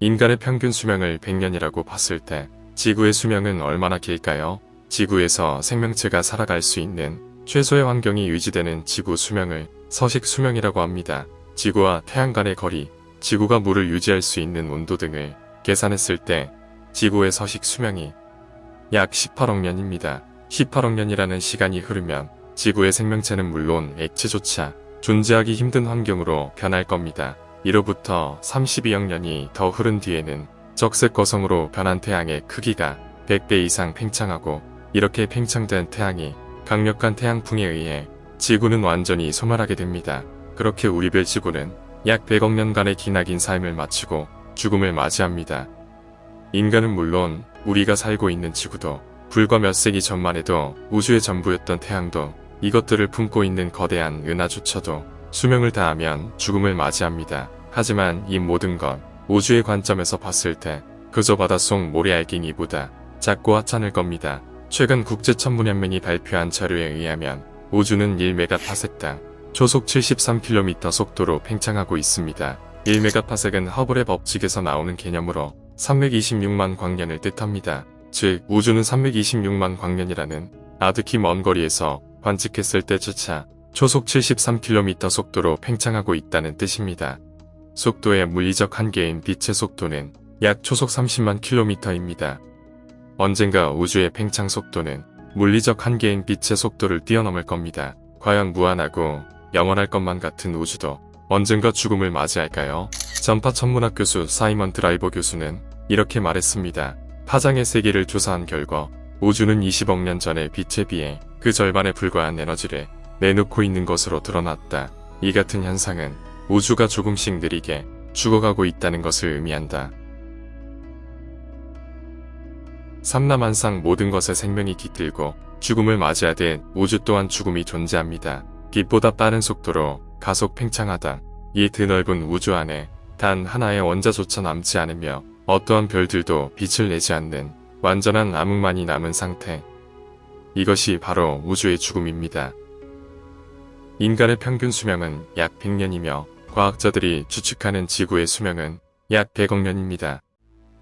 인간의 평균 수명을 100년이라고 봤을 때 지구의 수명은 얼마나 길까요? 지구에서 생명체가 살아갈 수 있는 최소의 환경이 유지되는 지구 수명을 서식 수명이라고 합니다. 지구와 태양 간의 거리, 지구가 물을 유지할 수 있는 온도 등을 계산했을 때 지구의 서식 수명이 약 18억 년입니다. 18억 년이라는 시간이 흐르면 지구의 생명체는 물론 액체조차 존재하기 힘든 환경으로 변할 겁니다. 이로부터 32억 년이 더 흐른 뒤에는 적색 거성으로 변한 태양의 크기가 100배 이상 팽창하고, 이렇게 팽창된 태양이 강력한 태양풍에 의해 지구는 완전히 소멸하게 됩니다. 그렇게 우리별 지구는 약 100억 년간의 기나긴 삶을 마치고 죽음을 맞이합니다. 인간은 물론 우리가 살고 있는 지구도, 불과 몇 세기 전만 해도 우주의 전부였던 태양도, 이것들을 품고 있는 거대한 은하조차도 수명을 다하면 죽음을 맞이합니다. 하지만 이 모든 건 우주의 관점에서 봤을 때 그저 바닷속 모래알갱이보다 작고 하찮을 겁니다. 최근 국제천문연맹이 발표한 자료에 의하면 우주는 1메가파섹당, 초속 73km 속도로 팽창하고 있습니다. 1메가파섹은 허블의 법칙에서 나오는 개념으로 326만 광년을 뜻합니다. 즉, 우주는 326만 광년이라는 아득히 먼 거리에서 관측했을 때조차 초속 73km 속도로 팽창하고 있다는 뜻입니다. 속도의 물리적 한계인 빛의 속도는 약 초속 30만 km입니다. 언젠가 우주의 팽창 속도는 물리적 한계인 빛의 속도를 뛰어넘을 겁니다. 과연 무한하고 영원할 것만 같은 우주도 언젠가 죽음을 맞이할까요? 전파 천문학 교수 사이먼 드라이버 교수는 이렇게 말했습니다. 파장의 세계를 조사한 결과 우주는 20억 년 전의 빛에 비해 그 절반에 불과한 에너지를 내놓고 있는 것으로 드러났다. 이 같은 현상은 우주가 조금씩 느리게 죽어가고 있다는 것을 의미한다. 삼라만상 모든 것에 생명이 깃들고 죽음을 맞이하듯 우주 또한 죽음이 존재합니다. 빛보다 빠른 속도로 가속 팽창하다. 이 드넓은 우주 안에 단 하나의 원자조차 남지 않으며 어떠한 별들도 빛을 내지 않는 완전한 암흑만이 남은 상태. 이것이 바로 우주의 죽음입니다. 인간의 평균 수명은 약 100년이며 과학자들이 추측하는 지구의 수명은 약 100억 년입니다.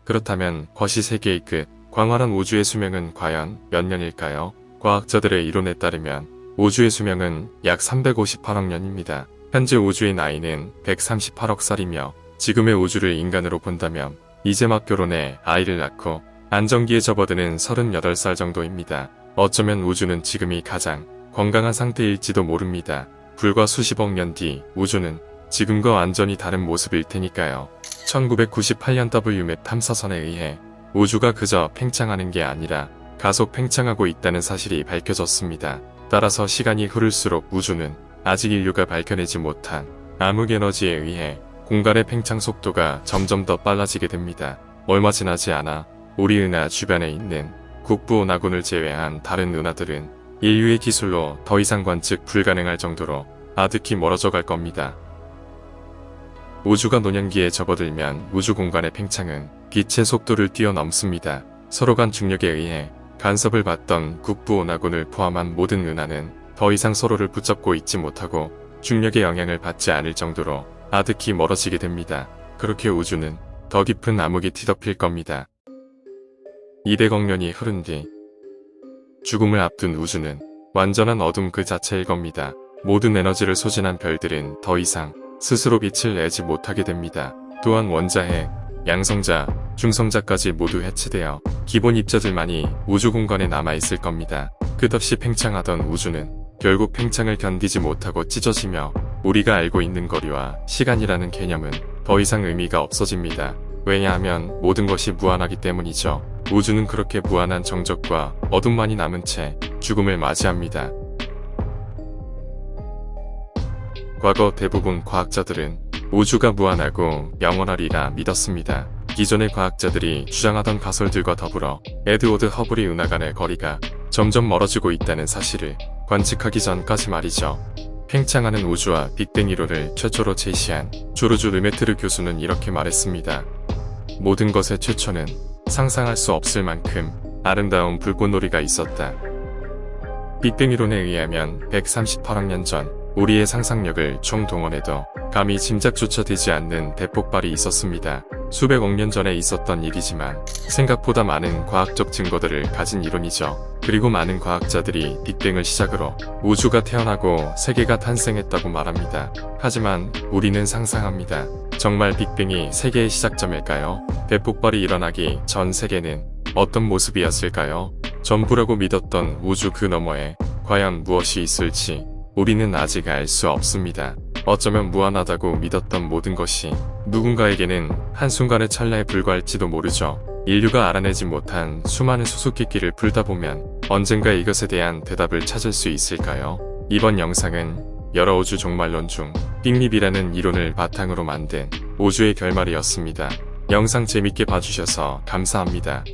그렇다면 거시 세계의 끝, 광활한 우주의 수명은 과연 몇 년일까요? 과학자들의 이론에 따르면 우주의 수명은 약 358억 년입니다. 현재 우주의 나이는 138억 살이며 지금의 우주를 인간으로 본다면 이제 막 결혼해 아이를 낳고 안정기에 접어드는 38살 정도입니다. 어쩌면 우주는 지금이 가장 건강한 상태일지도 모릅니다. 불과 수십억 년 뒤 우주는 지금과 완전히 다른 모습일 테니까요. 1998년 WMAP 탐사선에 의해 우주가 그저 팽창하는 게 아니라 가속 팽창하고 있다는 사실이 밝혀졌습니다. 따라서 시간이 흐를수록 우주는 아직 인류가 밝혀내지 못한 암흑에너지에 의해 공간의 팽창 속도가 점점 더 빨라지게 됩니다. 얼마 지나지 않아 우리 은하 주변에 있는 국부온화군을 제외한 다른 은하들은 인류의 기술로 더 이상 관측 불가능할 정도로 아득히 멀어져 갈 겁니다. 우주가 노년기에 접어들면 우주 공간의 팽창은 빛의 속도를 뛰어넘습니다. 서로 간 중력에 의해 간섭을 받던 국부온화군을 포함한 모든 은하는 더 이상 서로를 붙잡고 있지 못하고 중력의 영향을 받지 않을 정도로 아득히 멀어지게 됩니다. 그렇게 우주는 더 깊은 암흑이 뒤덮일 겁니다. 200억 년이 흐른 뒤 죽음을 앞둔 우주는 완전한 어둠 그 자체일 겁니다. 모든 에너지를 소진한 별들은 더 이상 스스로 빛을 내지 못하게 됩니다. 또한 원자핵, 양성자, 중성자까지 모두 해체되어 기본 입자들만이 우주 공간에 남아있을 겁니다. 끝없이 팽창하던 우주는 결국 팽창을 견디지 못하고 찢어지며 우리가 알고 있는 거리와 시간이라는 개념은 더 이상 의미가 없어집니다. 왜냐하면 모든 것이 무한하기 때문이죠. 우주는 그렇게 무한한 정적과 어둠만이 남은 채 죽음을 맞이합니다. 과거 대부분 과학자들은 우주가 무한하고 영원하리라 믿었습니다. 기존의 과학자들이 주장하던 가설들과 더불어 에드워드 허블이 은하 간의 거리가 점점 멀어지고 있다는 사실을 관측하기 전까지 말이죠. 팽창하는 우주와 빅뱅 이론을 최초로 제시한 조르주 르메트르 교수는 이렇게 말했습니다. 모든 것의 최초는 상상할 수 없을 만큼 아름다운 불꽃놀이가 있었다. 빅뱅 이론에 의하면 138억 년 전 우리의 상상력을 총동원해도 감히 짐작조차 되지 않는 대폭발이 있었습니다. 수백억 년 전에 있었던 일이지만 생각보다 많은 과학적 증거들을 가진 이론이죠. 그리고 많은 과학자들이 빅뱅을 시작으로 우주가 태어나고 세계가 탄생했다고 말합니다. 하지만 우리는 상상합니다. 정말 빅뱅이 세계의 시작점일까요? 대폭발이 일어나기 전 세계는 어떤 모습이었을까요? 전부라고 믿었던 우주 그 너머에 과연 무엇이 있을지 우리는 아직 알 수 없습니다. 어쩌면 무한하다고 믿었던 모든 것이 누군가에게는 한순간의 찰나에 불과할지도 모르죠. 인류가 알아내지 못한 수많은 수수께끼를 풀다 보면 언젠가 이것에 대한 대답을 찾을 수 있을까요? 이번 영상은 여러 우주 종말론 중 빅립이라는 이론을 바탕으로 만든 우주의 결말이었습니다. 영상 재밌게 봐주셔서 감사합니다.